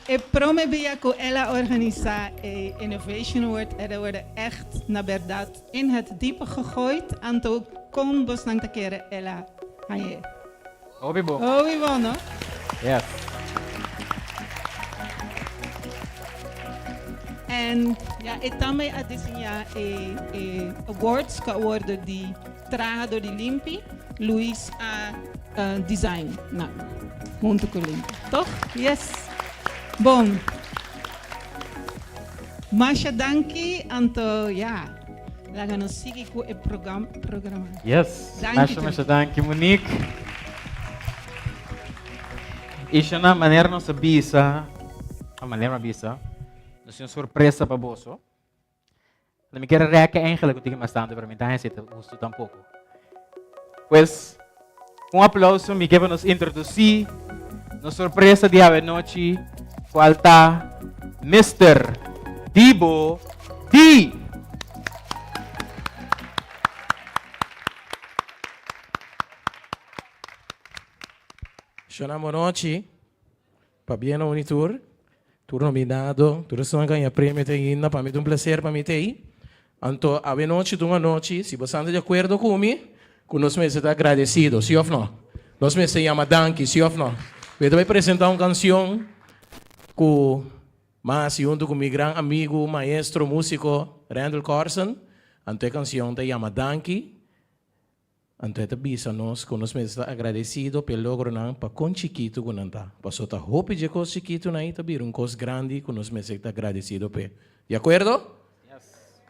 E promovia que ela organizar a Innovation Award, ela wordt echt, na verdade, in het diepe gegooid. En toen kon we snel een keer ela gaan. Obibo, no? Yes. En ja, ik também a desenhar awards que worden die traga door die Limpi, Luís a design, nou, muito cool, toch? Yes. Bom, Masha danke, anto ja, laga nos seguir com o programa. Yes, Masha danke, Monique. Isso na maneira nossa bisa, a maneira bisa, nós temos surpresa para você. Não me quero reaque eigenlijk que eu bastante para mim, então esse gosto tampouco. Pues, aplauso, me quero nos introduzir, nos surpresa de a noite. Falta Mr. Dibo D. Buenas noches. Para bien unitur, tu nominado, tu não ganha prêmio ainda, para mim é um prazer para mim ter aí. Então, a noite, uma noite, se você está de acordo comigo, nós me está agradecido, sim ou não? Nós me se chama Danke, sim ou não? Eu vou apresentar uma canção com mas junto com meu grande amigo, maestro, músico Randall Carson. Ante a canção se chama Danke. Ante a bisa nós, que nós estamos agradecidos pelo logro para com chiquito que não tá. Passou a roupa de coisa chiquito na ita bir coisa grande que nós estamos agradecidos pe. De acordo? Yes.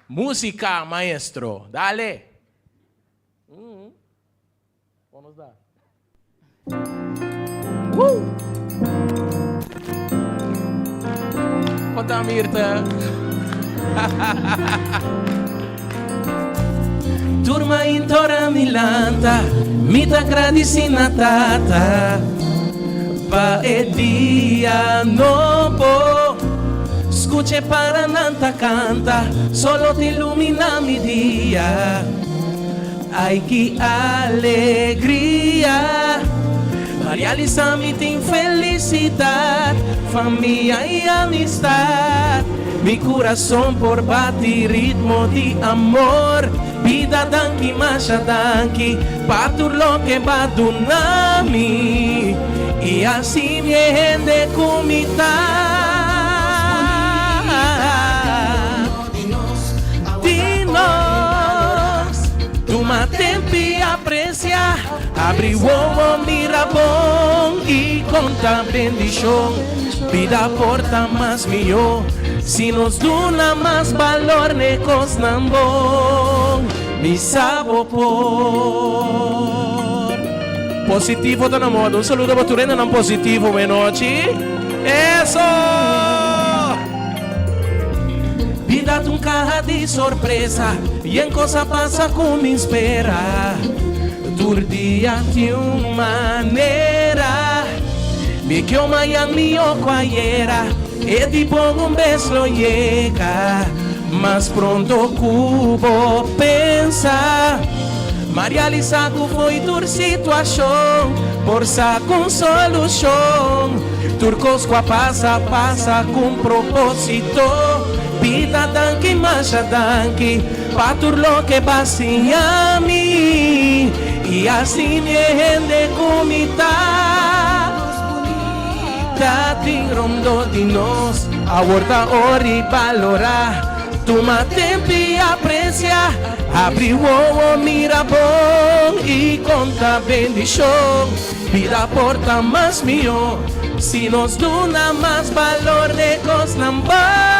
Música, maestro. Dale. Vamos dar. Conta Mirta. Turma intora milanta, mita gradicina tata. Pa e dia no po, escuche para nanta canta, solo te ilumina mi dia. Ai que alegria, Maria Lisa me tem felicidade, família e amistade. Mi coração por bate ritmo de amor, vida danki masha danki, patur lo que badunami, e assim me rende comita. Toma tempo e aprecia, abre o olho, mira bom e conta bendição. Vida porta mais melhor, se nos duna mais valor, necos não bom. Me sabo por positivo tá na moda. Saludo para Turena não positivo, boa noite. Eso! Vida um carro de surpresa, e em coisa passa como espera. Tur dia de uma maneira, me que o manhã me ocuaiera, e de bom beijo llega, mas pronto cubo pensa. Maria Lisa foi tur situação, por sa com solução. Turcos passa com propósito. Vida danki, masha danki, patur lo que basiami, e assim me rende comita. Tati rondo de nós, a horta ori valorar, toma tempo e aprecia, abre o olho, mira bom e conta bendição. Vida porta mais melhor, se nos duna mais valor de cos namba.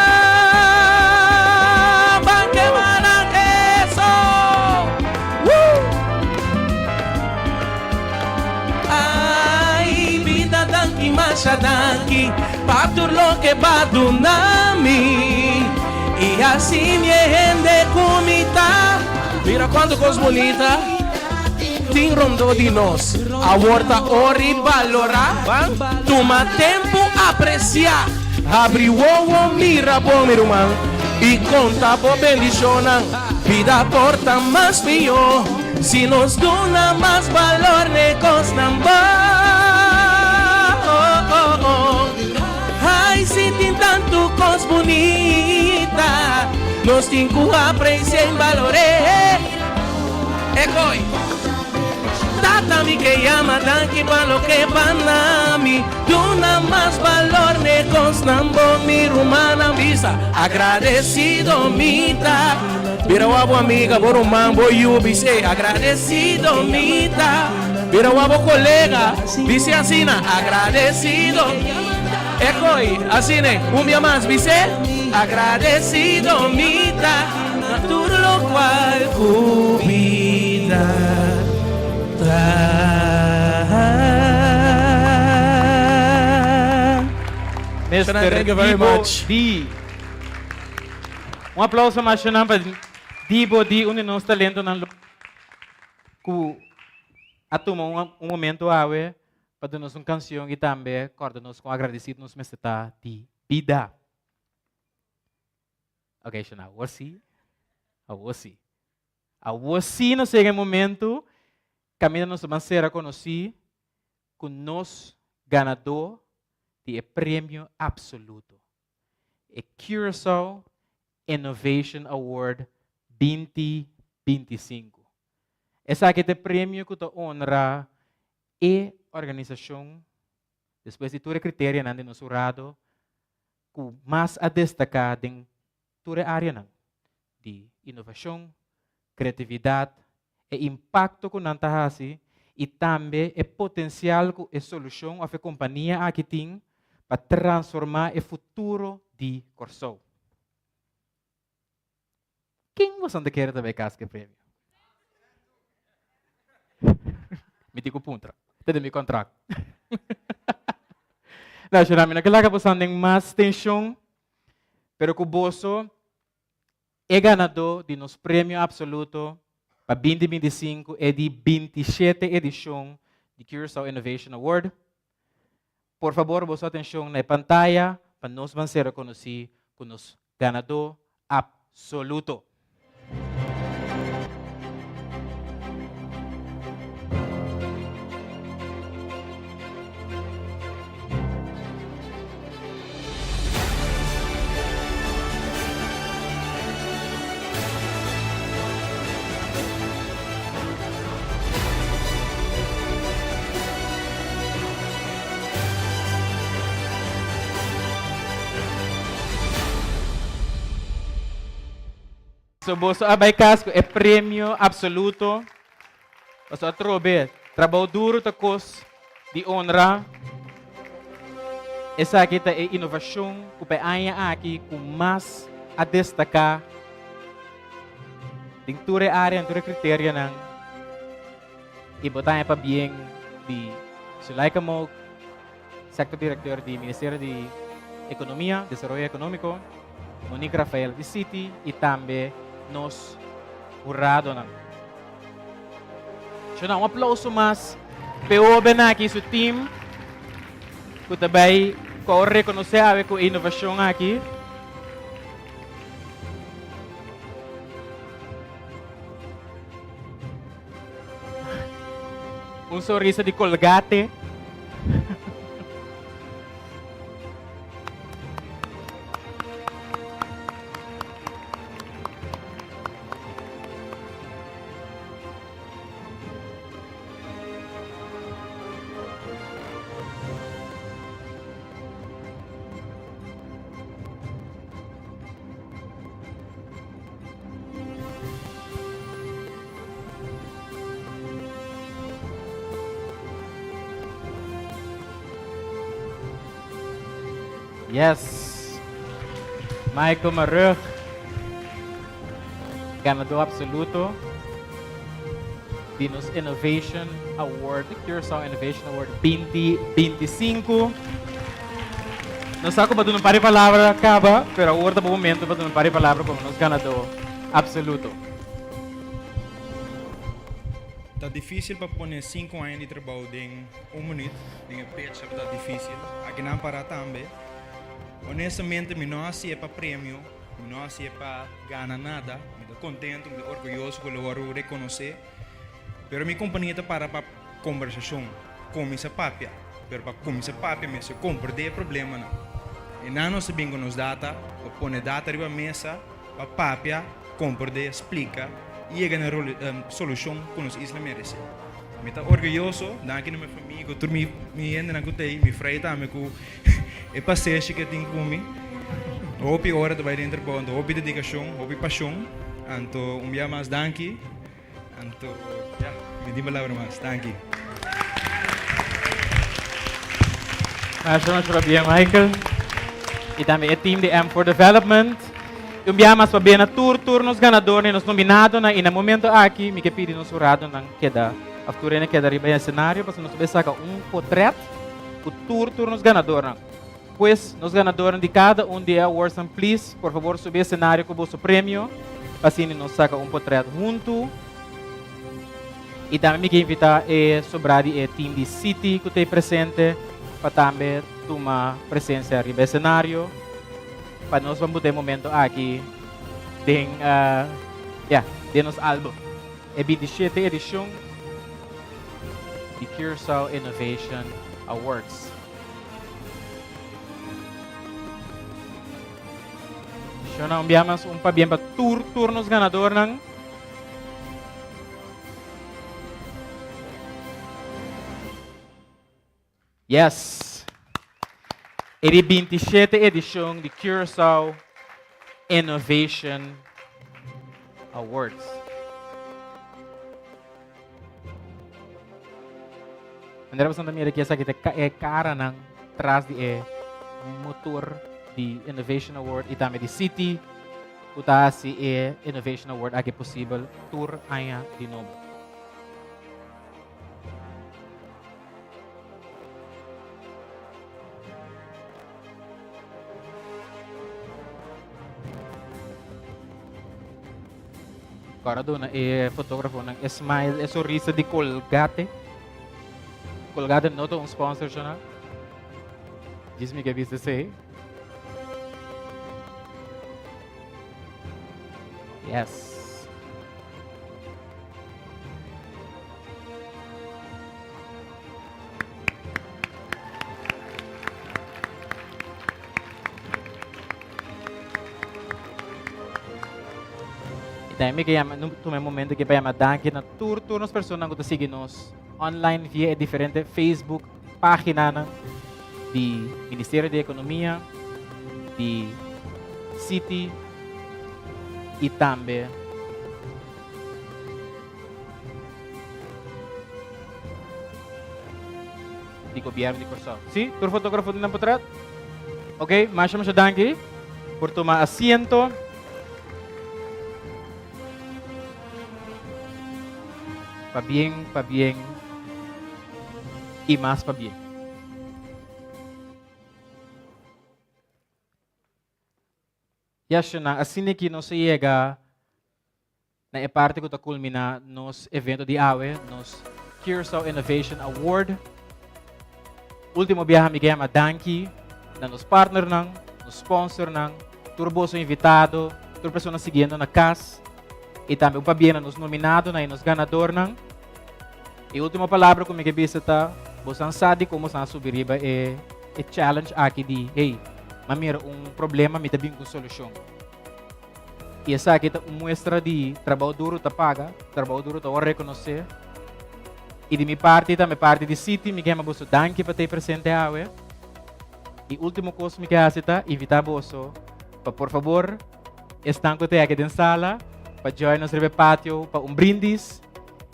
Masha danki, patur lo que badunami, e assim me rende comita. Mira quanto coisa bonita, tem rondo de nós, a horta ori valorar, toma tempo apreciar, abre o olho, mira bom meu irmão, e conta bo bendição. Vida porta mais melhor, se nos duna mais valor, negócio não vai. Ai, se tem tanto coisa bonita, nós temos que apreciar e valorar. Ecoi, tata mi que llama danki pa lo que banami, duna más valor negos nambo mi rumana visa, agradecido mita. Vira wabo amiga, boro mambo yubi say, agradecido mita. Vira wabo colega, dice así na, agradecido. Ecoi, así ne, un día más, dice, agradecido mita, todo lo cual cubida. Mr. Thank you very much. D. Um aplauso mais para Dibo D, um de nossos talentos na que atumou momento awe para nos uma canção e também corda-nos com agradecido nos meseta de vida. Ok, Shana, você no segundo momento caminha nos mancera conheci com nos ganador de prêmio absoluto, o Curaçao Innovation Award 2025. Esse aqui é o prêmio que honra a organização, depois de todo o critério que nos urado, que mais a destacar em toda a área de inovação, criatividade e impacto que nós temos e também o potencial que a solução a companhia aqui tem para transformar o futuro de Curaçao. Quem você quer também casca prêmio? Me digo puntra. Tede mi contrato. Não, Xanami, naquela que você tem mais tensão, pero que o bolso é ganador de nos prêmio absoluto para 2025 e de 27 edição de Curaçao Innovation Award. Por favor, vossa atenção na pantalla para nós vamos ser reconhecidos como os ganador absoluto. So, boso abay casco é prêmio absoluto. Boso atrobe, trabalho duro takos de honra. Essa aqui é inovação que paanya aqui com mais a destacar. Dentro da área, dentro da critério ng ibotanya pa biyeng di Sulaika mo sector director do Ministério de Economia, Desenvolvimento Econômico, Monique Rafael de City e também nos jurado na. So, um aplauso mas peobe na aqui sa team que também ko reconhecer a ko inovação aqui. Sorriso de Colgate. Yes, Michael Marug, ganador absoluto Dinos Innovation Award, Curaçao Innovation Award 2025. Não sabe como não pare palavra acaba, pero agora no momento para não pare palavra como nos ganador absoluto. Tá difícil para pôr 5 anos de trabalho em 1 minuto, em peça tá difícil. Aqui não para também. Honestamente, eu não sei para prêmio, eu não sei para ganhar nada. Eu estou contente, eu estou orgulhoso que eu vou reconhecer. Mas minha companhia está para conversação com essa papia. Mas para com essa papia, eu sei compreender o problema. E não nós sabemos nos data, para pôr data na mesa, para papia, compreender, explica e chegar na solução que nós isla merece. Eu estou orgulhoso, daqui na minha família, que eu me ainda não contei, me freio também com e passeio que tenho comigo. Houve hora de vai dentro do houve dedicação, houve paixão. Então, dia mais danke. Então, ja, me diga palavra mais, danke. Mas bem, Michael. E também o time de M4 Development. Um dia mais para bem na tour nos ganadores, nos nominados e no momento aqui, me que pedi nos jurado não queda a turena queda riba no cenário, para nós sacar portrait o tour nos ganadores. Pues, nos ganadores de cada de awards, please, por favor, subir o cenário com o vosso prêmio, assim nos saca portrait junto. E também me que invitar a sobrar o time de City que tem presente, para também tomar presença riba no cenário, para nós vamos ter momento aqui de nos álbum. É 27 edição de Curaçao Innovation Awards. So, na enviamos bien para tour nos ganador ng Yes. É a 27 edição de Curaçao Innovation Awards. André, você também aqui essa que é cara ng trás de motor de Innovation Award e também de City, uta si Innovation Award agi possível tour aya de novo. Agora doon na fotógrafo ng Smile, sorriso de Colgate. Colgate não é um sponsor siya na. Diz-me que viste say. Yes. Dahil kaya no momento que para madanki na tour nos pessoas que seguem nos online via diferente Facebook página de Ministério da Economia, de City e também de governo de Corsão. Sim, tour fotógrafo de Nampotrat. Ok, mas danke por tomar asiento. Pa bien, y más pa bien. Yes, na assim que nos chega na parte que está culmina nos evento de AWE, nos Curaçao Innovation Award. Último viaje me chama Danki, na nos partner nang, nos sponsor nang, turboso invitado, tur pessoa seguindo na casa. E também o Pabiana nos nominado na nos ganador ng. E última palavra ko may bisita, bosan sadi como sa subiriba challenge aqui de, hey, mamira problema me tabing com solução. E essa aqui tá muestra de trabalho duro ta paga, trabalho duro ta reconhecer. E de minha parte de City, me quema boso danke para ter presente awe. E último coisa me quer aceitar, evitar boso, pa por favor, estão com te aqui dentro sala. Para join nos patio, para brindis,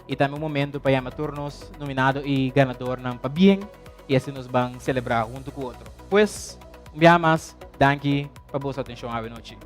e também momento para turnos nominado e ganador ng Pabien, e assim nos vamos celebrar junto com o outro. Pues, mais, danke, para boa atenção à noite.